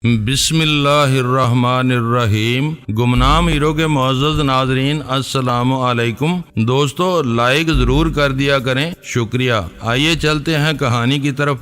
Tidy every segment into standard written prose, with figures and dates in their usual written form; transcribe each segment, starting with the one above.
بسم اللہ الرحمن الرحیم۔ گمنام ہیرو کے معزز ناظرین السلام علیکم۔ دوستو لائک ضرور کر دیا کریں، شکریہ۔ آئیے چلتے ہیں کہانی کی طرف۔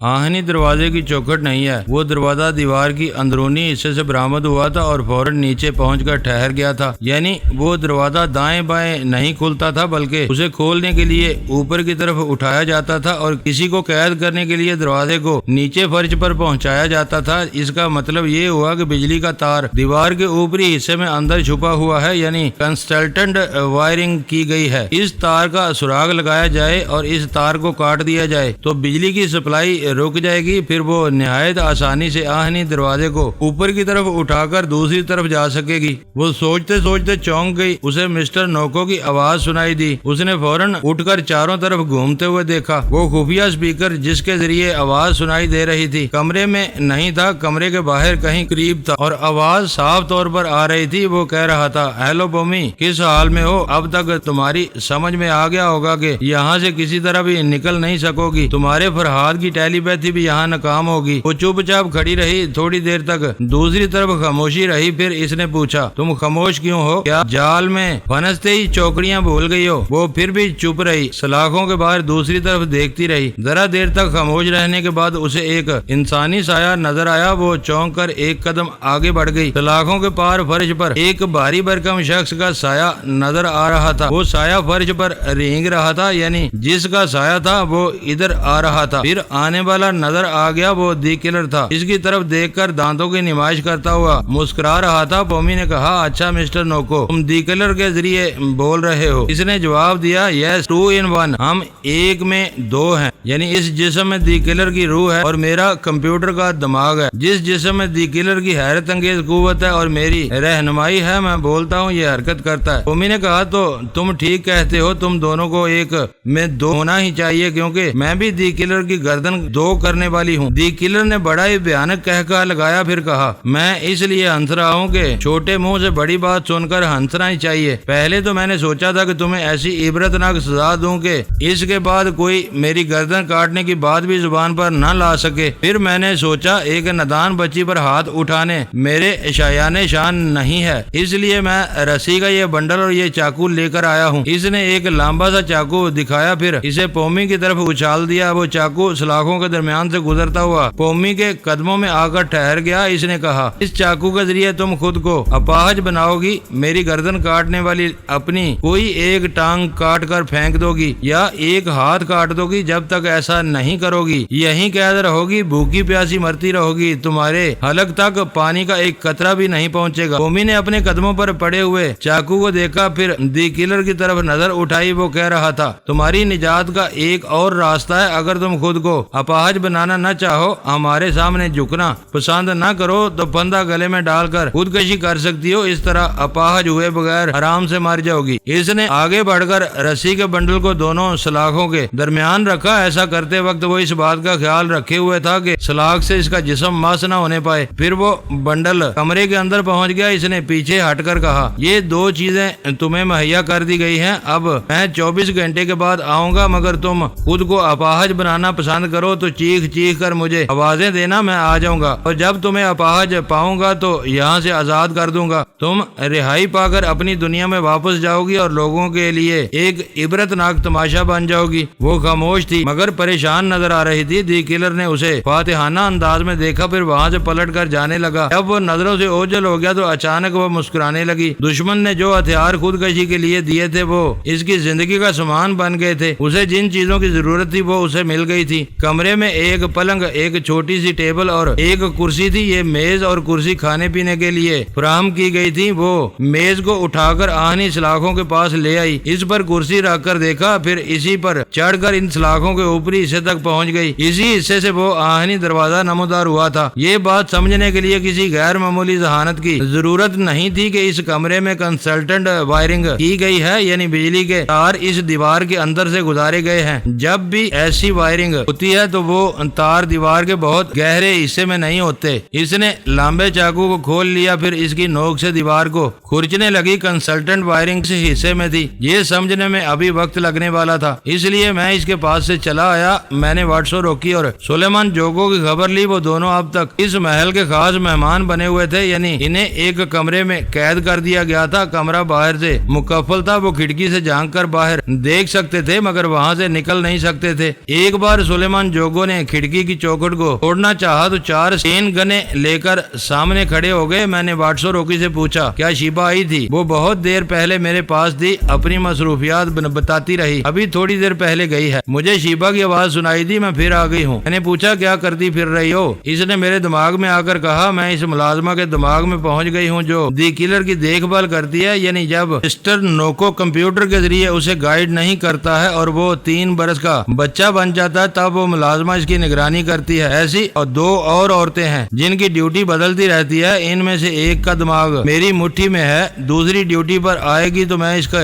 آہنی دروازے کی چوکھٹ نہیں ہے، وہ دروازہ دیوار کی اندرونی حصے سے برآمد ہوا تھا اور فوراً نیچے پہنچ کر ٹھہر گیا تھا۔ یعنی وہ دروازہ دائیں بائیں نہیں کھلتا تھا، بلکہ اسے کھولنے کے لیے اوپر کی طرف اٹھایا جاتا تھا اور کسی کو قید کرنے کے لیے دروازے کو نیچے فرش پر پہنچایا جاتا تھا۔ اس کا مطلب یہ ہوا کہ بجلی کا تار دیوار کے اوپری حصے میں اندر چھپا ہوا ہے، یعنی کنسلٹنٹ وائرنگ کی گئی ہے۔ اس تار کا سراغ لگایا جائے اور اس تار کو کاٹ دیا جائے تو بجلی کی سپلائی رک جائے گی، پھر وہ نہایت آسانی سے آہنی دروازے کو اوپر کی طرف اٹھا کر دوسری طرف جا سکے گی۔ وہ سوچتے سوچتے چونک گئی، اسے مسٹر نوکو کی آواز سنائی دی۔ اس نے فوراً اٹھ کر چاروں طرف گھومتے ہوئے دیکھا۔ وہ خفیہ اسپیکر جس کے ذریعے آواز سنائی دے رہی تھی کمرے میں نہیں تھا، کمرے کے باہر کہیں قریب تھا اور آواز صاف طور پر آ رہی تھی۔ وہ کہہ رہا تھا، ہیلو بومی، کس حال میں ہو؟ اب تک تمہاری سمجھ میں آ گیا ہوگا کہ یہاں سے کسی طرح بھی نکل نہیں سکو گی، تمہارے فرہاد کی ٹیلی پیتھی بھی یہاں ناکام ہوگی۔ وہ چپ چاپ کھڑی رہی تھوڑی دیر تک، دوسری طرف خاموشی رہی۔ پھر اس نے پوچھا، تم خاموش کیوں ہو؟ کیا جال میں پھنستے ہی چوکڑیاں بھول گئی ہو؟ وہ پھر بھی چپ رہی، سلاخوں کے باہر دوسری طرف دیکھتی رہی۔ ذرا دیر تک خاموش رہنے کے بعد اسے ایک انسانی سایہ نظر آیا۔ وہ چونک کر ایک قدم آگے بڑھ گئی۔ سلاخوں کے پار فرش پر ایک بھاری بھرکم شخص کا سایہ نظر آ رہا تھا۔ وہ سایہ فرش پر رینگ رہا تھا، یعنی جس کا سایہ تھا وہ ادھر آ رہا تھا۔ پھر آنے والا نظر آ گیا، وہ دی کلر تھا۔ اس کی طرف دیکھ کر دانتوں کی نمائش کرتا ہوا مسکرا رہا تھا۔ پومی نے کہا، اچھا مسٹر نوکو، تم دی کلر کے ذریعے بول رہے ہو؟ اس نے جواب دیا، یس 2 in 1، ہم ایک میں دو ہیں۔ یعنی اس جسم میں دی کلر کی روح ہے اور میرا کمپیوٹر کا دماغ ہے۔ جس جسم میں دی کلر کی حیرت انگیز قوت ہے اور میری رہنمائی ہے، میں بولتا ہوں یہ حرکت کرتا ہے۔ پومی نے کہا، تو تم ٹھیک کہتے ہو، تم دونوں کو ایک میں دو ہونا ہی چاہیے، کیونکہ میں بھی دی کلر کی گردن دو کرنے والی ہوں۔ دی کلر نے بڑا ہی بھیانک کہکہا لگایا، پھر کہا، میں اس لیے ہنس رہا ہوں کہ چھوٹے منہ سے بڑی بات سن کر ہنسنا ہی چاہیے۔ پہلے تو میں نے سوچا تھا کہ تمہیں ایسی عبرتناک سزا دوں کہ اس کے بعد کوئی میری گردن کاٹنے کی بات بھی زبان پر نہ لا سکے۔ پھر میں نے سوچا ایک نادان بچی پر ہاتھ اٹھانے میرے شایان شان نہیں ہے، اس لیے میں رسی کا یہ بنڈل اور یہ چاقو لے کر آیا ہوں۔ اس نے ایک لمبا سا چاقو دکھایا، پھر اسے پومی کی طرف اچھال دیا۔ وہ چاقو سلاخوں کے درمیان سے گزرتا ہوا پومی کے قدموں میں آ کر ٹھہر گیا۔ اس نے کہا، اس چاقو کے ذریعے تم خود کو اپاہج بناؤ گی، میری گردن کاٹنے والی اپنی کوئی ایک ٹانگ کاٹ کر پھینک دو گی یا ایک ہاتھ کاٹ دو گی۔ جب تک ایسا نہیں کرو گی یہیں قید رہو گی، بھوکی پیاسی مرتی رہو گی، تمہارے حلق تک پانی کا ایک قطرہ بھی نہیں پہنچے گا۔ پومی نے اپنے قدموں پر پڑے ہوئے چاقو کو دیکھا، پھر دی کلر کی طرف نظر اٹھائی۔ وہ کہہ رہا تھا، تمہاری نجات کا ایک اور راستہ ہے، اگر تم خود کو اپاہج بنانا نہ چاہو، ہمارے سامنے جھکنا پسند نہ کرو تو پندہ گلے میں ڈال کر خودکشی کر سکتی ہو، اس طرح اپاہج ہوئے بغیر آرام سے مر جاؤ گی۔ اس نے آگے بڑھ کر رسی کے بنڈل کو دونوں سلاخوں کے درمیان رکھا۔ ایسا کرتے وقت وہ اس بات کا خیال رکھے ہوئے تھا کہ سلاخ سے اس کا جسم مس نہ ہونے پائے۔ پھر وہ بنڈل کمرے کے اندر پہنچ گیا۔ اس نے پیچھے ہٹ کر کہا، یہ دو چیزیں تمہیں مہیا کر دی گئی ہیں، اب میں 24 گھنٹے کے بعد آؤں گا، مگر تم خود کو اپاہج بنانا پسند کرو تو چیخ چیخ کر مجھے آوازیں دینا، میں آ جاؤں گا، اور جب تمہیں اپاہج پاؤں گا تو یہاں سے آزاد کر دوں گا۔ تم رہائی پا کر اپنی دنیا میں واپس جاؤ گی اور لوگوں کے لیے ایک عبرتناک تماشا بن جاؤ گی۔ وہ خاموش تھی مگر پریشان نظر آ رہی تھی۔ دی کلر نے اسے فاتحانہ انداز میں دیکھا، پھر وہاں سے پلٹ کر جانے لگا۔ جب وہ نظروں سے اوجھل ہو گیا تو اچانک وہ مسکرانے لگی۔ دشمن نے جو ہتھیار خودکشی کے لیے دیے تھے وہ اس کی زندگی کا سامان بن گئے تھے۔ اسے جن چیزوں کی ضرورت تھی وہ اسے مل گئی تھی۔ کمرے میں ایک پلنگ، ایک چھوٹی سی ٹیبل اور ایک کرسی تھی۔ یہ میز اور کرسی کھانے پینے کے لیے فراہم کی گئی تھی۔ وہ میز کو اٹھا کر آہنی سلاخوں کے پاس لے آئی، اس پر کرسی رکھ کر دیکھا، پھر اسی پر چڑھ کر ان سلاخوں کے اوپری حصے تک پہنچ گئی۔ اسی حصے سے وہ آہنی دروازہ نمودار ہوا تھا۔ یہ بات سمجھنے کے لیے کسی غیر معمولی ذہانت کی ضرورت نہیں تھی کہ اس کمرے میں کنسلٹنٹ وائرنگ کی گئی ہے، یعنی بجلی کے تار اس دیوار کے اندر سے گزارے گئے ہیں۔ جب بھی ایسی وائرنگ ہوتی ہے تو تو وہ تار دیوار کے بہت گہرے حصے میں نہیں ہوتے۔ اس نے لمبے چاقو کو کھول لیا، پھر اس کی نوک سے دیوار کو کھرچنے لگی۔ کنسلٹنٹ وائرنگ سے حصے میں تھی، یہ سمجھنے میں ابھی وقت لگنے والا تھا، اس لیے میں اس کے پاس سے چلا آیا۔ میں نے واٹسو روکی اور سلیمان جوگو کی خبر لی۔ وہ دونوں اب تک اس محل کے خاص مہمان بنے ہوئے تھے، یعنی انہیں ایک کمرے میں قید کر دیا گیا تھا۔ کمرہ باہر سے مکفل تھا، وہ کھڑکی سے جھانک کر باہر دیکھ سکتے تھے مگر وہاں سے نکل نہیں سکتے تھے۔ ایک بار سلیمان جوگو نے کھڑکی کی چوکھٹ کو توڑنا چاہا تو 4 چین گنے لے کر سامنے کھڑے ہو گئے۔ میں نے واٹسو روکی سے پوچھا کیا شیبہ آئی تھی؟ وہ بہت دیر پہلے میرے پاس تھی، اپنی مصروفیات بتاتی رہی، ابھی تھوڑی دیر پہلے گئی ہے۔ مجھے شیبہ کی آواز سنائی دی، میں پھر آ گئی ہوں۔ میں نے پوچھا کیا کرتی پھر رہی ہو؟ اس نے میرے دماغ میں آ کر کہا میں اس ملازمہ کے دماغ میں پہنچ گئی ہوں جو دی کلر کی دیکھ بھال کرتی ہے، یعنی جب مسٹر نوکو کمپیوٹر کے ذریعے اسے گائیڈ نہیں کرتا ہے اور وہ 3 برس کا بچہ بن جاتا ہے تب وہ ملازمہ اس کی نگرانی کرتی ہے۔ ایسی اور 2 اور عورتیں ہیں جن کی ڈیوٹی بدلتی رہتی ہے، ان میں سے ایک کا دماغ میری مٹھی میں ہے، دوسری ڈیوٹی پر آئے گی تو میں اس کا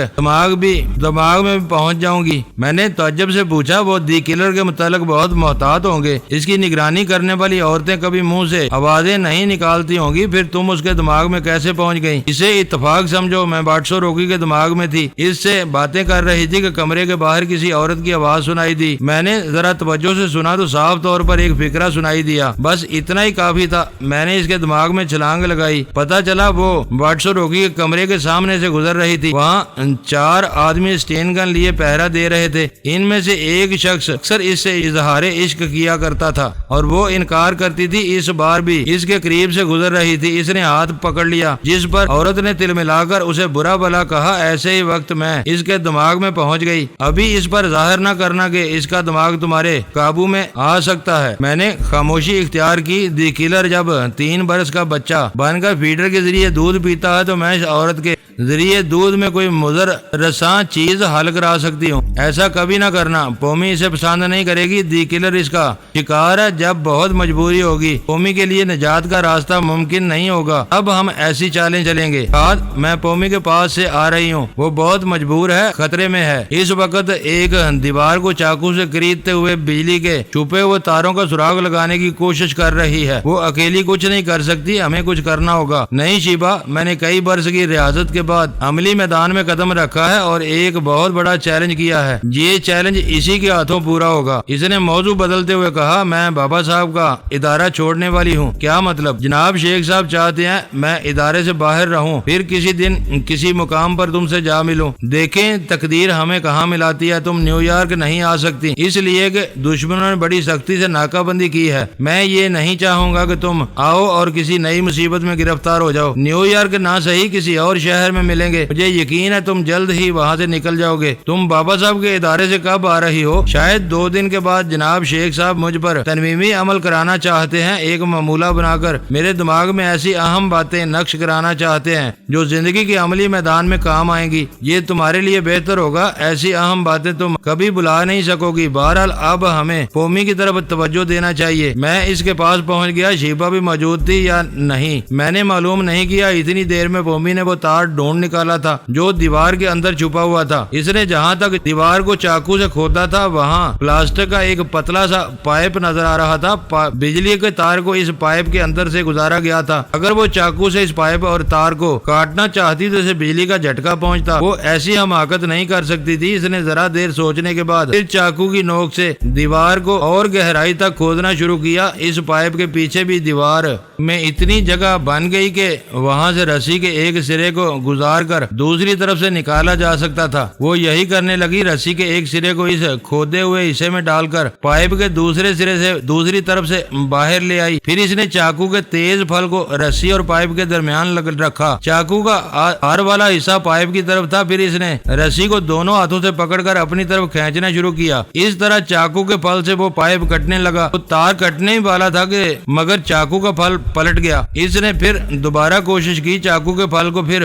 دماغ میں پہنچ جاؤں گی۔ میں نے تعجب سے پوچھا وہ دی کلر کے متعلق بہت محتاط ہوں گے، اس کی نگرانی کرنے والی عورتیں کبھی منہ سے آوازیں نہیں نکالتی ہوں گی، پھر تم اس کے دماغ میں کیسے پہنچ گئی؟ اسے اتفاق سمجھو میں واٹسو روکی کے دماغ میں تھی، اس سے باتیں کر رہی تھی کہ کمرے کے باہر کسی عورت کی آواز سنائی دی۔ میں نے ذرا توجہ سے سنا تو صاف طور پر ایک فقرہ سنائی دیا، بس اتنا ہی کافی تھا۔ میں نے اس کے دماغ میں چھلانگ لگائی، پتا چلا وہ واٹسو روکی کے کمرے کے سامنے سے گزر رہی تھی۔ وہاں 4 آدمی اسٹین گن لیے پہرا دے رہے تھے، ان میں سے ایک شخص اکثر اس سے اظہار عشق کیا کرتا تھا اور وہ انکار کرتی تھی، اس بار بھی اس کے قریب سے گزر رہی تھی۔ اس نے ہاتھ پکڑ لیا جس پر عورت نے تل ملا کر اسے برا بھلا کہا، ایسے ہی وقت میں اس کے دماغ میں پہنچ گئی۔ ابھی اس پر ظاہر نہ کرنا کہ اس کا دماغ تمہارے قابو میں آ سکتا ہے۔ میں نے خاموشی اختیار کی۔ دی کلر جب 3 برس کا بچہ بن کر فیڈر کے ذریعے دودھ پیتا ہے تو میں اس عورت کے ذریعے دودھ میں کوئی مضر رساں چیز حل کرا سکتی ہوں، ایسا کبھی نہ کرنا، پومی اسے پسند نہیں کرے گی۔ دی کلر اس کا شکار ہے، جب بہت مجبوری ہوگی پومی کے لیے نجات کا راستہ ممکن نہیں ہوگا، اب ہم ایسی چالیں چلیں گے۔ میں پومی کے پاس سے آ رہی ہوں، وہ بہت مجبور ہے، خطرے میں ہے۔ اس وقت ایک دیوار کو چاقو سے کریدتے ہوئے بجلی کے چھپے ہوئے تاروں کا سراغ لگانے کی کوشش کر رہی ہے، وہ اکیلی کچھ نہیں کر سکتی، ہمیں کچھ کرنا ہوگا۔ نہیں شیبہ، میں نے کئی برس کی ریاضت کے بعد عملی میدان میں قدم رکھا ہے اور ایک بہت بڑا چیلنج کیا ہے، یہ چیلنج اسی کے ہاتھوں پورا ہوگا۔ اس نے موضوع بدلتے ہوئے کہا، میں بابا صاحب کا ادارہ چھوڑنے والی ہوں۔ کیا مطلب؟ جناب شیخ صاحب چاہتے ہیں میں ادارے سے باہر رہوں، پھر کسی دن کسی مقام پر تم سے جا ملوں۔ دیکھیں تقدیر ہمیں کہاں ملاتی ہے، تم نیو یارک نہیں آ سکتی اس لیے کہ دشمنوں نے بڑی سختی سے ناکہ بندی کی ہے۔ میں یہ نہیں چاہوں گا کہ تم آؤ اور کسی نئی مصیبت میں گرفتار ہو جاؤ۔ نیو یارک نہ صحیح کسی اور شہر میں ملیں گے، مجھے یقین ہے تم جلد ہی وہاں سے نکل جاؤ گے۔ تم بابا صاحب کے ادارے سے کب آ رہی ہو؟ شاید 2 دن کے بعد۔ جناب شیخ صاحب مجھ پر تنظیمی عمل کرانا چاہتے ہیں، ایک معمولہ بنا کر میرے دماغ میں ایسی اہم باتیں نقش کرانا چاہتے ہیں جو زندگی کے عملی میدان میں کام آئیں گی۔ یہ تمہارے لیے بہتر ہوگا، ایسی اہم باتیں تم کبھی بلا نہیں سکو گی۔ بہرحال اب ہمیں پومی کی طرف توجہ دینا چاہیے۔ میں اس کے پاس پہنچ گیا، شیبہ بھی موجود تھی یا نہیں میں نے معلوم نہیں کیا۔ اتنی دیر میں پومی نے وہ تار ڈھونڈ نکالا تھا جو دیوار کے اندر چھپا ہوا تھا۔ اس نے جہاں تک دیوار کو چاقو سے کھودا تھا وہاں پلاسٹک کا ایک پتلا سا پائپ نظر آ رہا تھا، بجلی کے تار کو اس پائپ کے اندر سے گزارا گیا تھا۔ اگر وہ چاقو سے اس پائپ اور تار کو کاٹنا چاہتی تو اسے بجلی کا جھٹکا پہنچتا، وہ ایسی حماقت نہیں کر سکتی تھی۔ اس نے ذرا دیر سوچنے کے بعد پھر چاقو کی نوک سے دیوار کو اور گہرائی تک کھودنا شروع کیا۔ اس پائپ کے پیچھے بھی دیوار میں اتنی جگہ بن گئی کہ وہاں سے رسی کے ایک سرے کو گزار کر دوسری طرف سے نکالا جا سکتا تھا۔ وہ یہی کرنے لگی، رسی کے ایک سرے کو اس کھودے ہوئے حصے میں ڈال کر پائپ کے دوسرے سرے سے دوسری طرف سے باہر لے آئی۔ پھر اس نے چاقو کے تیز پھل کو رسی اور پائپ کے درمیان رکھا۔ چاقو کا آر والا حصہ پائپ کی طرف تھا، پھر اس نے رسی کو دونوں ہاتھوں سے پکڑ کر اپنی طرف کھینچنا شروع کیا۔ اس طرح چاقو کے پھل سے وہ پائپ کٹنے لگا۔ وہ تار کٹنے ہی والا تھا کہ مگر چاقو کا پھل پلٹ گیا۔ اس نے پھر دوبارہ کوشش کی، چاقو کے پھل کو پھر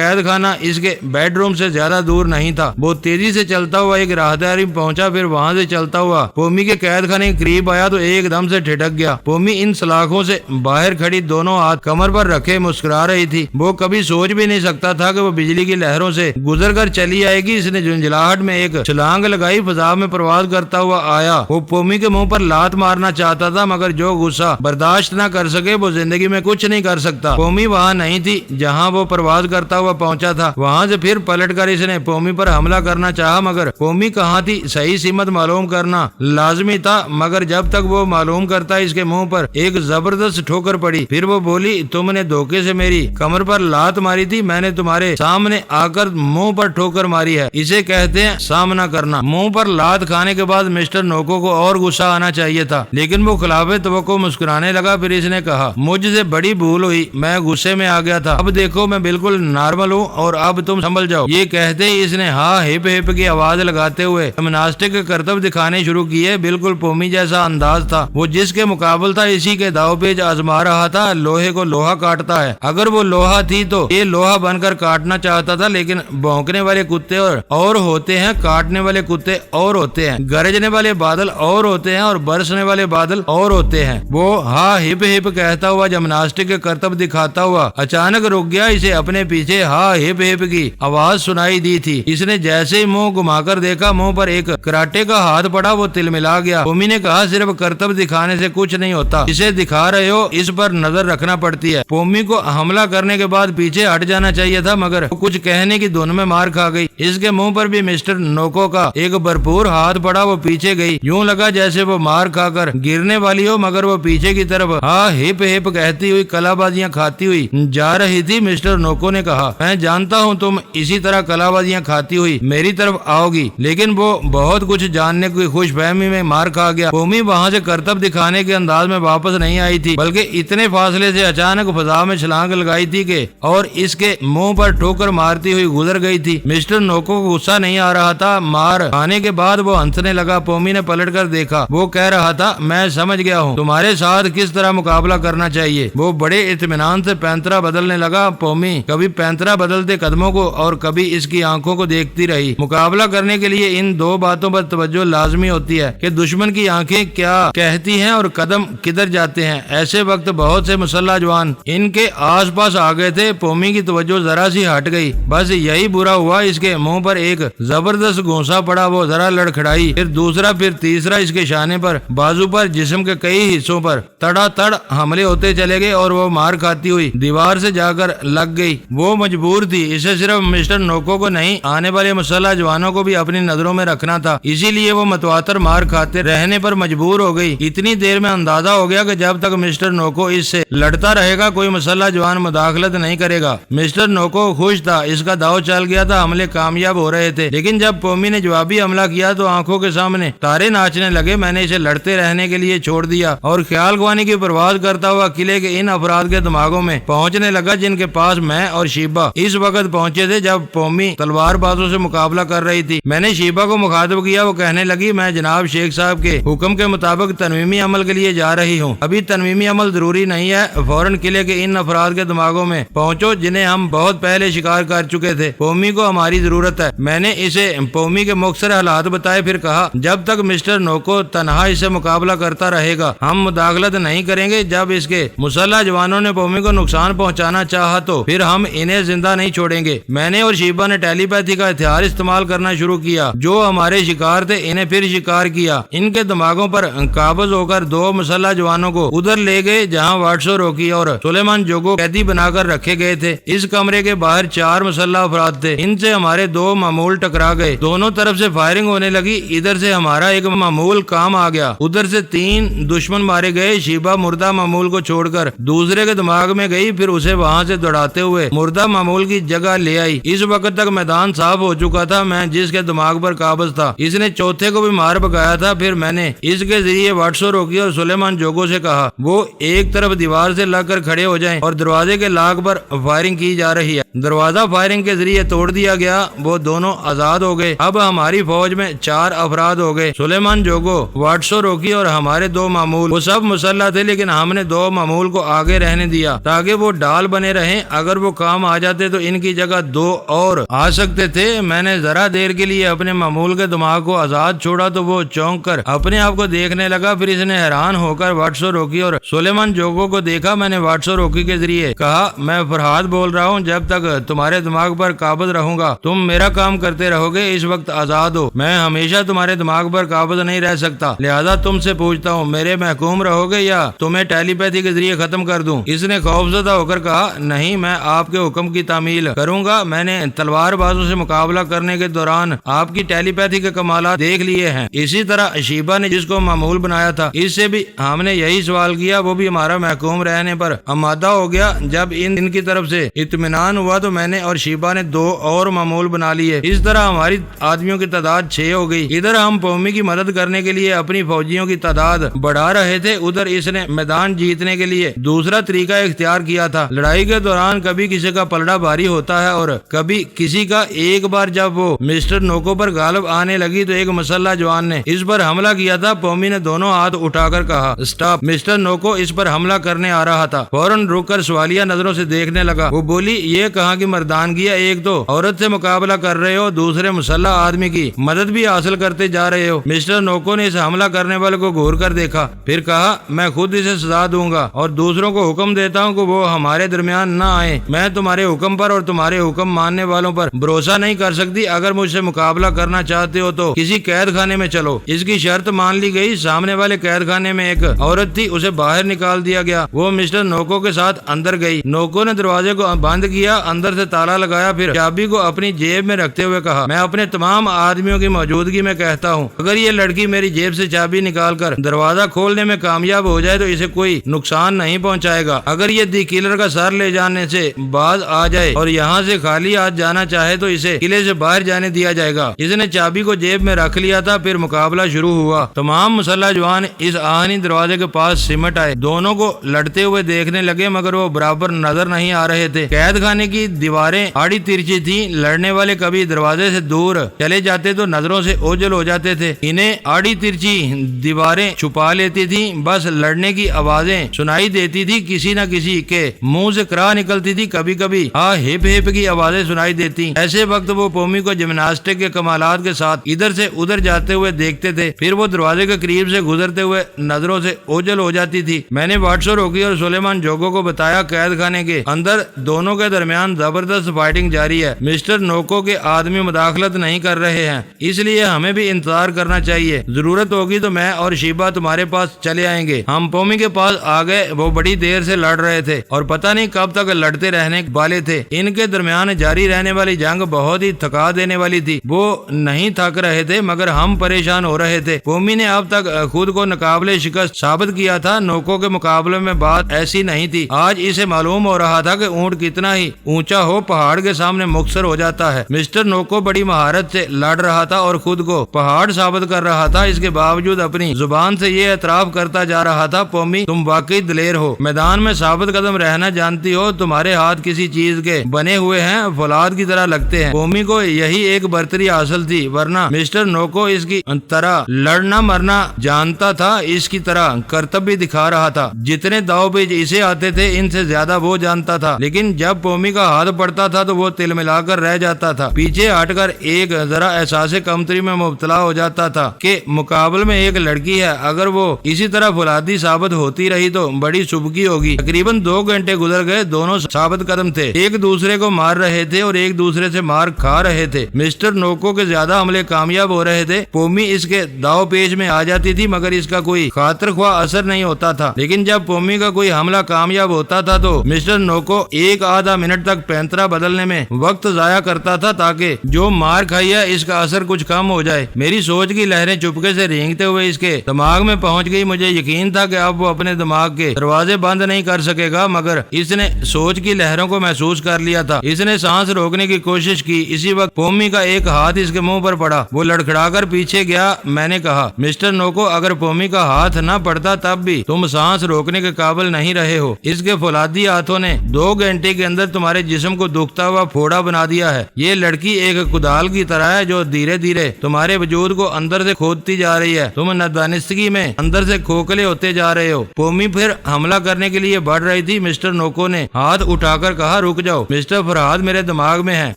قید خانہ اس کے بیڈ روم سے زیادہ دور نہیں تھا۔ وہ تیزی سے چلتا ہوا ایک راہداری پہنچا، پھر وہاں سے چلتا ہوا پومی کے قید خانے کے قریب آیا تو ایک دم سے ٹھٹک گیا۔ پومی ان سلاخوں سے باہر کھڑی دونوں ہاتھ کمر پر رکھے مسکرا رہی تھی۔ وہ کبھی سوچ بھی نہیں سکتا تھا کہ وہ بجلی کی لہروں سے گزر کر چلی آئے گی۔ اس نے جھنجھلاہٹ میں ایک چھلانگ لگائی، فضا میں پرواز کرتا ہوا آیا۔ وہ پومی کے منہ پر لات مارنا چاہتا تھا، مگر جو غصہ برداشت نہ کر سکے وہ زندگی میں کچھ نہیں کر سکتا۔ پومی وہاں نہیں تھی جہاں وہ پرواز کرتا ہوا پہنچا تھا۔ وہاں سے پھر پلٹ کر اس نے پومی پر حملہ کرنا چاہا، مگر پومی کہاں تھی؟ صحیح سمت معلوم کرنا لازمی تھا، مگر جب تک وہ معلوم کرتا اس کے منہ پر ایک زبردست ٹھوکر پڑی۔ پھر وہ بولی، تم نے دھوکے سے میری کمر پر لات ماری تھی، میں نے تمہارے سامنے آ کر منہ پر ٹھوکر ماری ہے، اسے کہتے ہیں سامنا کرنا۔ منہ پر لات کھانے کے بعد مسٹر نوکو کو اور غصہ آنا چاہیے تھا، لیکن وہ خلاف توقع مسکرانے لگا۔ پھر اس نے کہا، مجھ سے بڑی بھول ہوئی، میں غصے میں آ گیا تھا، اب دیکھو میں بالکل نارمل ہوں اور اب تم سنبھل جاؤ۔ یہ کہتے ہی اس نے ہاں ہپ ہپ کی آواز لگاتے ہوئے جمناسٹک کے کرتب دکھانے شروع کیے۔ بالکل پومی جیسا انداز تھا، وہ جس کے مقابل تھا اسی کے داؤ پیچ آزما رہا تھا۔ لوہے کو لوہا کاٹتا ہے، اگر وہ لوہا تھی تو یہ لوہا بن کر کاٹنا چاہتا تھا، لیکن بھونکنے والے کتے اور ہوتے ہیں، کاٹنے والے کتے اور ہوتے ہیں، گرجنے والے بادل اور ہوتے ہیں اور برسنے والے بادل اور ہوتے ہیں۔ وہ ہاں ہپ ہپ کہتا ہوا جمناسٹک کے کرتب دکھاتا ہوا اچانک رک گیا۔ اسے اپنے پیچھے ہاں ہپ ہپ کی آواز سنائی دی تھی۔ اس نے جیسے ہی منہ گھما کر دیکھا، منہ پر ایک کراٹے کا ہاتھ پڑا، وہ تلملا گیا۔ پومی نے کہا، صرف کرتب دکھانے سے کچھ نہیں ہوتا، اسے دکھا رہے ہو اس پر نظر رکھنا پڑتی ہے۔ پومی کو حملہ کرنے کے بعد پیچھے ہٹ جانا چاہیے تھا، مگر وہ کچھ کہنے کی دھن میں مار کھا گئی۔ اس کے منہ پر بھی مسٹر نوکو کا ایک بھرپور ہاتھ پڑا، وہ پیچھے گئی، یوں لگا جیسے وہ مار کھا کر گرنے والی ہو، مگر وہ پیچھے کی طرف ہاں ہپ ہپ کہتی ہوئی کلا بازیاں کھاتی ہوئی جا رہی تھی۔ مسٹر نوکو نے کہا، میں جانتا ہوں تم اسی طرح کلا بازیاں کھاتی ہوئی میری طرف آؤ گی، لیکن وہ بہت کچھ جاننے کی خوش فہمی میں مار کھا گیا۔ پومی وہاں سے کرتب دکھانے کے انداز میں واپس نہیں آئی تھی، بلکہ اتنے فاصلے سے اچانک فضا میں چھلانگ لگائی تھی کہ اور اس کے منہ پر ٹھوکر مارتی ہوئی گزر گئی تھی۔ مسٹر نوکو کو غصہ نہیں آ رہا تھا، مار کھانے کے بعد وہ ہنسنے لگا۔ پومی نے پلٹ کر دیکھا، وہ کہہ رہا تھا، میں سمجھ گیا ہوں تمہارے ساتھ کس طرح مقابلہ کرنا چاہیے۔ وہ بڑے اطمینان سے پینترا بدلنے لگا۔ پومی کبھی پینترا بدلتے قدموں کو اور کبھی اس کی آنکھوں کو دیکھتی رہی۔ مقابلہ کرنے کے لیے ان دو باتوں پر توجہ لازمی ہوتی ہے کہ دشمن کی آنکھیں کیا کہتی ہیں اور قدم کدھر جاتے ہیں۔ ایسے وقت بہت سے مسلح جوان ان کے آس پاس آ گئے تھے۔ پومی کی توجہ ذرا سی ہٹ گئی، بس یہی برا ہوا، اس کے منہ پر ایک زبردست گھونسا پڑا۔ وہ ذرا لڑکھڑائی، پھر دوسرا، پھر تیسرا، اس کے شانے پر، بازو پر، جسم کے کئی حصوں پر تڑا تڑ حملے ہوتے چلے گئے اور وہ مار کھاتی ہوئی دیوار سے جا کر لگ گئی۔ وہ مجبور تھی، اسے صرف مسٹر نوکو کو نہیں، آنے والے مسلح جوانوں کو بھی اپنی نظروں میں رکھنا تھا، اسی لیے وہ متواتر مار کھاتے رہنے پر مجبور ہو گئی۔ اتنی دیر میں اندازہ ہو گیا کہ جب تک مسٹر نوکو اس سے لڑتا رہے گا کوئی مسلح جوان مداخلت نہیں کرے گا۔ مسٹر نوکو خوش تھا، اس کا داؤ چل گیا تھا، حملے کامیاب ہو رہے تھے، لیکن جب پومی نے جوابی حملہ کیا تو آنکھوں کے سامنے تارے ناچنے لگے۔ میں نے اسے لڑتے رہنے کے لیے چھوڑ دیا اور خیال خوانی کی پرواز کرتا ہوا قلعے کے ان افراد کے دماغوں میں پہنچنے لگا جن کے پاس میں اور شیبا اس وقت پہنچے تھے جب پومی تلوار بازوں سے مقابلہ کر رہی تھی۔ میں نے شیبا کو مخاطب کیا، وہ کہنے لگی، میں جناب شیخ صاحب کے حکم کے مطابق تنویمی عمل کے لیے جا رہی ہوں۔ ابھی تنویمی عمل ضروری نہیں ہے، فوراً قلعے کے ان افراد کے دماغوں میں پہنچو جنہیں ہم بہت پہلے شکار کر چکے تھے۔ پومی کو ہماری ضرورت ہے۔ میں نے اسے پومی کے مختصر حالات بتائے، پھر کہا، جب تک مسٹر نوکو تنہا اس سے مقابلہ کرتا رہے گا ہم مداخلت نہیں کریں گے۔ جب اس کے مسلح جوانوں نے پومی کو نقصان پہنچانا چاہا تو پھر ہم انہیں زندہ نہیں چھوڑیں گے۔ میں نے اور شیبا نے ٹیلی پیتھی کا ہتھیار استعمال کرنا شروع کیا، جو ہمارے شکار تھے انہیں پھر شکار کیا۔ ان کے دماغوں پر قابض ہو کر دو مسلح جوانوں کو ادھر لے گئے جہاں واٹسو روکی اور سلیمان جوگو قیدی بنا کر رکھے گئے تھے۔ اس کمرے کے باہر 4 مسلح افراد تھے، ان سے ہمارے 2 معمول ٹکرا گئے، دونوں طرف سے فائرنگ ہونے لگی۔ ادھر سے ہمارا ایک معمول کام آ گیا، ادھر سے 3 دشمن مارے گئے۔ شیبا مردہ معمول کو چھوڑ کر دوسرے کے دماغ میں گئی، پھر اسے وہاں سے دوڑاتے ہوئے مردہ معمول کی جگہ لے آئی۔ اس وقت تک میدان صاف ہو چکا تھا۔ میں جس کے دماغ پر قابض تھا اس نے چوتھے کو بھی مار بگایا تھا۔ پھر میں نے اس کے ذریعے واٹسو روکی اور سلیمان جوگو سے کہا وہ ایک طرف دیوار سے لگ کر کھڑے ہو جائیں اور دروازے کے لاک پر فائرنگ کی جا رہی ہے۔ دروازہ فائرنگ کے ذریعے توڑ دیا گیا، وہ دونوں آزاد ہو گئے۔ اب ہماری فوج میں 4 افراد ہو گئے، سلیمان جوگو، واٹسو روکی اور ہمارے 2 معمول۔ وہ سب مسلح تھے لیکن ہم نے 2 معمول کو آگے رہنے دیا تاکہ وہ ڈال بنے رہیں، اگر وہ کام آ جاتے جاتے تو ان کی جگہ 2 اور آ سکتے تھے۔ میں نے ذرا دیر کے لیے اپنے معمول کے دماغ کو آزاد چھوڑا تو وہ چونک کر اپنے آپ کو دیکھنے لگا۔ پھر اس نے حیران ہو کر واٹسو روکی اور سلیمان جوگو کو دیکھا۔ میں نے واٹسو روکی کے ذریعے کہا، میں فرحاد بول رہا ہوں، جب تک تمہارے دماغ پر قابض رہوں گا تم میرا کام کرتے رہو گے، اس وقت آزاد ہو۔ میں ہمیشہ تمہارے دماغ پر قابض نہیں رہ سکتا، لہذا تم سے پوچھتا ہوں، میرے محکوم رہو گے یا تمہیں ٹیلی پیتھی کے ذریعے ختم کر دوں؟ اس نے خوفزدہ ہو کر کہا، نہیں، میں آپ کے حکم کی تعمیل کروں گا۔ میں نے تلوار بازوں سے مقابلہ کرنے کے دوران آپ کی ٹیلی پیتھی کے کمالات دیکھ لیے ہیں۔ اسی طرح شیبا نے جس کو معمول بنایا تھا، اس سے بھی ہم نے یہی سوال کیا، وہ بھی ہمارا محکوم رہنے پر آمادہ ہو گیا۔ جب ان کی طرف سے اطمینان ہوا تو میں نے اور شیبا نے 2 اور معمول بنا لیے۔ اس طرح ہماری آدمیوں کی تعداد 6 ہو گئی۔ ادھر ہم پومی کی مدد کرنے کے لیے اپنی فوجیوں کی تعداد بڑھا رہے تھے، ادھر اس نے میدان جیتنے کے لیے دوسرا طریقہ اختیار کیا تھا۔ لڑائی کے دوران کبھی کسی کا پلڑا بھاری ہوتا ہے اور کبھی کسی کا۔ ایک بار جب وہ مسٹر نوکو پر غالب آنے لگی تو ایک مسلح جوان نے اس پر حملہ کیا تھا۔ پومی نے دونوں ہاتھ اٹھا کر کہا، اسٹاپ۔ مسٹر نوکو اس پر حملہ کرنے آ رہا تھا، فوراً رک کر سوالیہ نظروں سے دیکھنے لگا۔ وہ بولی، یہ کہاں کی مردانگی ہے، ایک تو عورت سے مقابلہ کر رہے ہو، دوسرے مسلح آدمی کی مدد بھی حاصل کرتے جا رہے ہو۔ مسٹر نوکو نے اس حملہ کرنے والے کو گھور کر دیکھا، پھر کہا، میں خود اسے سزا دوں گا اور دوسروں کو حکم دیتا ہوں کہ وہ ہمارے درمیان نہ آئے۔ میں تمہارے حکم پر اور تمہارے حکم ماننے والوں پر بھروسہ نہیں کر سکتی۔ اگر مجھ سے مقابلہ کرنا چاہتے ہو تو کسی قید خانے میں چلو۔ اس کی شرط مان لی گئی۔ سامنے والے قید خانے میں ایک عورت تھی، اسے باہر نکال دیا گیا۔ وہ مسٹر نوکو کے ساتھ اندر گئی۔ نوکو نے دروازے کو بند کیا، اندر سے تالا لگایا، پھر چابی کو اپنی جیب میں رکھتے ہوئے کہا، میں اپنے تمام آدمیوں کی موجودگی میں کہتا ہوں، اگر یہ لڑکی میری جیب سے چابی نکال کر دروازہ کھولنے میں کامیاب ہو جائے تو اسے کوئی نقصان نہیں پہنچائے گا۔ اگر یہ دی کلر کا سر لے جانے سے باز آ جائے اور یہاں سے خالی ہاتھ جانا چاہے تو اسے قلعے سے باہر جانے دیا جائے گا۔ اس نے چابی کو جیب میں رکھ لیا تھا۔ پھر مقابلہ شروع ہوا۔ تمام مسلح جوان اس آہنی دروازے کے پاس سمٹ آئے، دونوں کو لڑتے ہوئے دیکھنے لگے مگر وہ برابر نظر نہیں آ رہے تھے۔ قید خانے کی دیواریں آڑی ترچھی تھیں، لڑنے والے کبھی دروازے سے دور چلے جاتے تو نظروں سے اوجھل ہو جاتے تھے۔ انہیں آڑی ترچھی دیواریں چھپا لیتی تھیں، بس لڑنے کی آوازیں سنائی دیتی تھی، کسی نہ کسی کے منہ سے کرا نکلتی تھی، کبھی کبھی ہپ ہپ کی آوازیں سنائی دیتی۔ ایسے وقت وہ پومی کو جمناسٹک کے کمالات کے ساتھ ادھر سے ادھر جاتے ہوئے دیکھتے تھے، پھر وہ دروازے کے قریب سے گزرتے ہوئے نظروں سے اوجھل ہو جاتی تھی۔ میں نے واٹسو روکی اور سلیمان جوگو کو بتایا، قید خانے کے اندر دونوں کے درمیان زبردست فائٹنگ جاری ہے۔ مسٹر نوکو کے آدمی مداخلت نہیں کر رہے ہیں، اس لیے ہمیں بھی انتظار کرنا چاہیے۔ ضرورت ہوگی تو میں اور شیبا تمہارے پاس چلے آئیں گے۔ ہم پومی کے پاس آ گئے، وہ بڑی دیر سے لڑ رہے تھے اور پتہ نہیں کب تک لڑتے رہنے والے تھے۔ ان کے درمیان جاری رہنے والی جنگ بہت ہی تھکا دینے والی تھی۔ وہ نہیں تھک رہے تھے مگر ہم پریشان ہو رہے تھے۔ پومی نے اب تک خود کو ناقابل شکست ثابت کیا تھا، نوکو کے مقابلے میں بات ایسی نہیں تھی۔ آج اسے معلوم ہو رہا تھا کہ اونٹ کتنا ہی اونچا ہو پہاڑ کے سامنے مختصر ہو جاتا ہے۔ مسٹر نوکو بڑی مہارت سے لڑ رہا تھا اور خود کو پہاڑ ثابت کر رہا تھا۔ اس کے باوجود اپنی زبان سے یہ اعتراف کرتا جا رہا تھا، پومی تم واقعی دلیر ہو، میدان میں ثابت قدم رہنا جانتی ہو، تمہارے ہاتھ کسی چیز کے بنے ہوئے ہیں، فولاد کی طرح لگتے ہیں۔ پومی کو یہی ایک برتری حاصل تھی، ورنہ مسٹر نوکو اس کی طرح لڑنا مرنا جانتا تھا، اس کی طرح کرتب بھی دکھا رہا تھا۔ جتنے داؤ پیچ اسے آتے تھے ان سے زیادہ وہ جانتا تھا، لیکن جب پومی کا ہاتھ پڑتا تھا تو وہ تل ملا کر رہ جاتا تھا، پیچھے ہٹ کر ایک ذرا احساس کمتری میں مبتلا ہو جاتا تھا کہ مقابل میں ایک لڑکی ہے، اگر وہ اسی طرح فولادی ثابت ہوتی رہی تو بڑی سبکی ہوگی۔ تقریباً 2 گھنٹے گزر گئے، دونوں ثابت قدم تھے، ایک دوسرے کو مار رہے تھے اور ایک دوسرے سے مار کھا رہے تھے۔ مسٹر نوکو کے زیادہ حملے کامیاب ہو رہے تھے، پومی اس کے داؤ پیچ میں آ جاتی تھی مگر اس کا کوئی خاطر خواہ اثر نہیں ہوتا تھا۔ لیکن جب پومی کا کوئی حملہ کامیاب ہوتا تھا تو مسٹر نوکو 1-آدھا منٹ تک پینترا بدلنے میں وقت ضائع کرتا تھا تاکہ جو مار کھائی ہے اس کا اثر کچھ کم ہو جائے۔ میری سوچ کی لہریں چپکے سے رینگتے ہوئے اس کے دماغ میں پہنچ گئی۔ مجھے یقین تھا کہ اب وہ اپنے دماغ کے دروازے بند نہیں کر سکے گا، مگر اس نے سوچ کی لہروں کو محسوس کر لیا تھا۔ اس نے سانس روکنے کی کوشش کی، اسی وقت پومی کا ایک ہاتھ اس کے منہ پر پڑا، وہ لڑکھڑا کر پیچھے گیا۔ میں نے کہا، مسٹر نوکو اگر پومی کا ہاتھ نہ پڑتا تب بھی تم سانس روکنے کے قابل نہیں رہے ہو۔ اس کے فولادی ہاتھوں نے 2 گھنٹے کے اندر تمہارے جسم کو دکھتا ہوا پھوڑا بنا دیا ہے۔ یہ لڑکی ایک کدال کی طرح ہے جو دھیرے دھیرے تمہارے وجود کو اندر سے کھودتی جا رہی ہے، تم نادانستگی میں اندر سے کھوکھلے ہوتے جا رہے ہو۔ پومی پھر حملہ کرنے کے لیے بڑھ رہی تھی، مسٹر نوکو نے ہاتھ اٹھا کر کہا، رک رک جاؤ، مسٹر فرحاد میرے دماغ میں ہے۔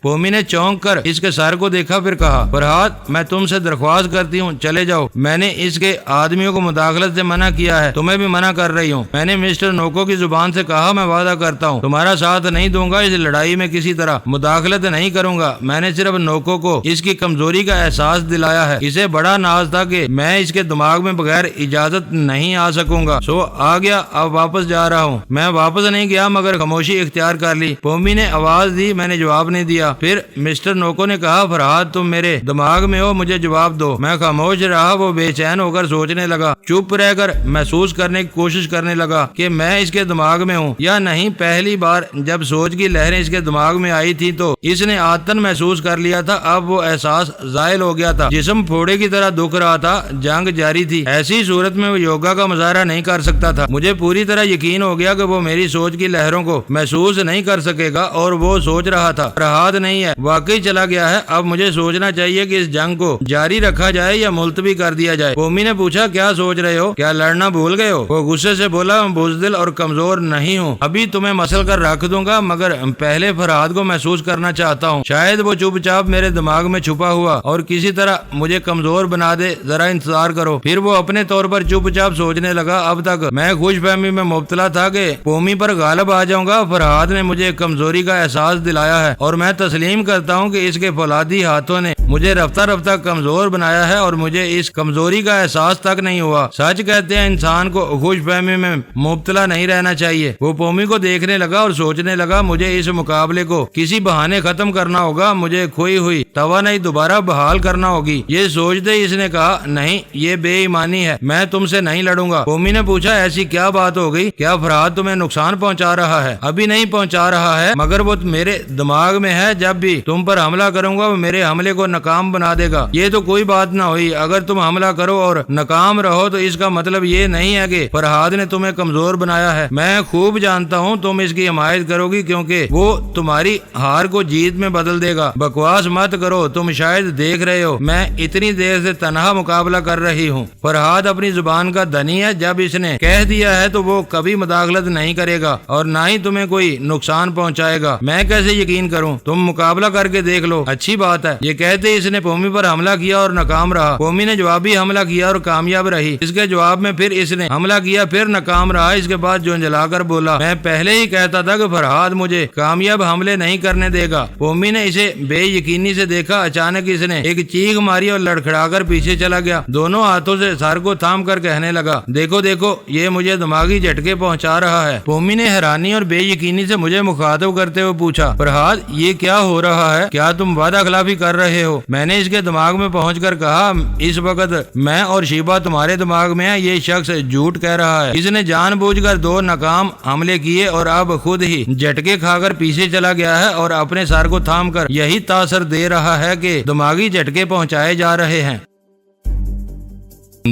پومی نے چونک کر اس کے سر کو دیکھا، پھر کہا فرحاد میں تم سے درخواست کرتی ہوں چلے جاؤ، میں نے اس کے آدمیوں کو مداخلت سے منع کیا ہے، تمہیں بھی منع کر رہی ہوں۔ میں نے مسٹر نوکو کی زبان سے کہا میں وعدہ کرتا ہوں تمہارا ساتھ نہیں دوں گا، اس لڑائی میں کسی طرح مداخلت نہیں کروں گا، میں نے صرف نوکو کو اس کی کمزوری کا احساس دلایا ہے، اسے بڑا ناز تھا کہ میں اس کے دماغ میں بغیر اجازت نہیں آ سکوں گا، سو آ گیا، اب واپس جا رہا ہوں۔ میں واپس نہیں گیا مگر خاموشی اختیار کر لی۔ پومی نے آواز دی، میں نے جواب نہیں دیا۔ پھر مسٹر نوکو نے کہا فرحاد تم میرے دماغ میں ہو، مجھے جواب دو۔ میں خاموش رہا، وہ بے چین ہو کر سوچنے لگا، چپ رہ کر محسوس کرنے کی کوشش کرنے لگا کہ میں اس کے دماغ میں ہوں یا نہیں۔ پہلی بار جب سوچ کی لہریں اس کے دماغ میں آئی تھی تو اس نے عادتاً محسوس کر لیا تھا، اب وہ احساس زائل ہو گیا تھا، جسم پھوڑے کی طرح دکھ رہا تھا، جنگ جاری تھی، ایسی صورت میں وہ یوگا کا مظاہرہ نہیں کر سکتا تھا۔ مجھے پوری طرح یقین ہو گیا کہ وہ میری سوچ کی لہروں کو محسوس نہیں کر سکے گا، اور وہ سوچ رہا تھا فرحاد نہیں ہے، واقعی چلا گیا ہے، اب مجھے سوچنا چاہیے کہ اس جنگ کو جاری رکھا جائے یا ملتوی کر دیا جائے۔ پومی نے پوچھا کیا سوچ رہے ہو، کیا لڑنا بھول گئے ہو؟ وہ غصے سے بولا میں بزدل اور کمزور نہیں ہوں، ابھی تمہیں مسل کر رکھ دوں گا، مگر پہلے فرحاد کو محسوس کرنا چاہتا ہوں، شاید وہ چپ چاپ میرے دماغ میں چھپا ہوا اور کسی طرح مجھے کمزور بنا دے، ذرا انتظار کرو۔ پھر وہ اپنے طور پر چپ چاپ سوچنے لگا، اب تک میں خوش فہمی میں مبتلا تھا کہ پومی پر غالب آ جاؤں گا، فرحاد نے مجھے کمزوری کا احساس دلایا ہے اور میں تسلیم کرتا ہوں کہ اس کے فولادی ہاتھوں نے مجھے رفتہ رفتہ کمزور بنایا ہے اور مجھے اس کمزوری کا احساس تک نہیں ہوا۔ سچ کہتے ہیں انسان کو خوش فہمی میں مبتلا نہیں رہنا چاہیے۔ وہ پومی کو دیکھنے لگا اور سوچنے لگا مجھے اس مقابلے کو کسی بہانے ختم کرنا ہوگا، مجھے کھوئی ہوئی توانائی دوبارہ بحال کرنا ہوگی۔ یہ سوچتے ہی اس نے کہا نہیں یہ بے ایمانی ہے، میں تم سے نہیں لڑوں گا۔ پومی نے پوچھا ایسی کیا بات ہو گئی، کیا فرحاد تمہیں نقصان پہنچا رہا ہے؟ ابھی نہیں پہنچا رہا ہے مگر وہ میرے دماغ میں ہے، جب بھی تم پر حملہ کروں گا وہ میرے حملے کو ناکام بنا دے گا۔ یہ تو کوئی بات نہ ہوئی، اگر تم حملہ کرو اور ناکام رہو تو اس کا مطلب یہ نہیں ہے کہ فرحاد نے تمہیں کمزور بنایا ہے، میں خوب جانتا ہوں تم اس کی حمایت کرو گی کیونکہ وہ تمہاری ہار کو جیت میں بدل دے گا۔ بکواس مت کرو، تم شاید دیکھ رہے ہو میں اتنی دیر سے تنہا مقابلہ کر رہی ہوں۔ فرحاد اپنی زبان کا دھنی ہے، جب اس نے کہہ دیا ہے تو وہ کبھی مداخلت نہیں کرے گا اور نہ ہی تمہیں کوئی نقصان پہنچائے گا۔ میں کیسے یقین کروں؟ تم مقابلہ کر کے دیکھ لو، اچھی بات ہے۔ یہ کہتے اس نے پومی پر حملہ کیا اور ناکام رہا۔ پومی نے جوابی حملہ کیا اور کامیاب رہی، اس کے جواب میں پھر اس نے حملہ کیا، پھر ناکام رہا۔ اس کے بعد جھنجھلا کر بولا میں پہلے ہی کہتا تھا کہ فرحاد مجھے کامیاب حملے نہیں کرنے دے گا۔ پومی نے اسے بے یقینی سے دیکھا، اچانک اس نے ایک چیخ ماری اور لڑکھڑا کر پیچھے چلا گیا، دونوں ہاتھوں سے سر کو تھام کر کہنے لگا دیکھو دیکھو یہ مجھے دماغی جھٹکے پہنچا رہا ہے۔ پومی نے حیرانی اور بے یقینی سے مجھے مخاطب کرتے ہوئے پوچھا فرحاد یہ کیا ہو رہا ہے، کیا تم وعدہ خلافی کر رہے ہو؟ میں نے اس کے دماغ میں پہنچ کر کہا اس وقت میں اور شیبہ تمہارے دماغ میں ہے، یہ شخص جھوٹ کہہ رہا ہے، اس نے جان بوجھ کر 2 ناکام حملے کیے اور اب خود ہی جھٹکے کھا کر پیچھے چلا گیا ہے اور اپنے سر کو تھام کر یہی تاثر دے رہا ہے کہ دماغی جھٹکے پہنچائے جا رہے ہیں۔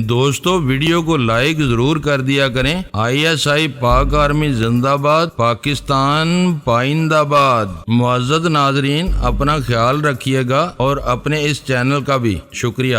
دوستو ویڈیو کو لائک ضرور کر دیا کریں۔ ISI پاک آرمی زندہ باد، پاکستان پائندہ باد۔ معزز ناظرین اپنا خیال رکھیے گا اور اپنے اس چینل کا بھی شکریہ۔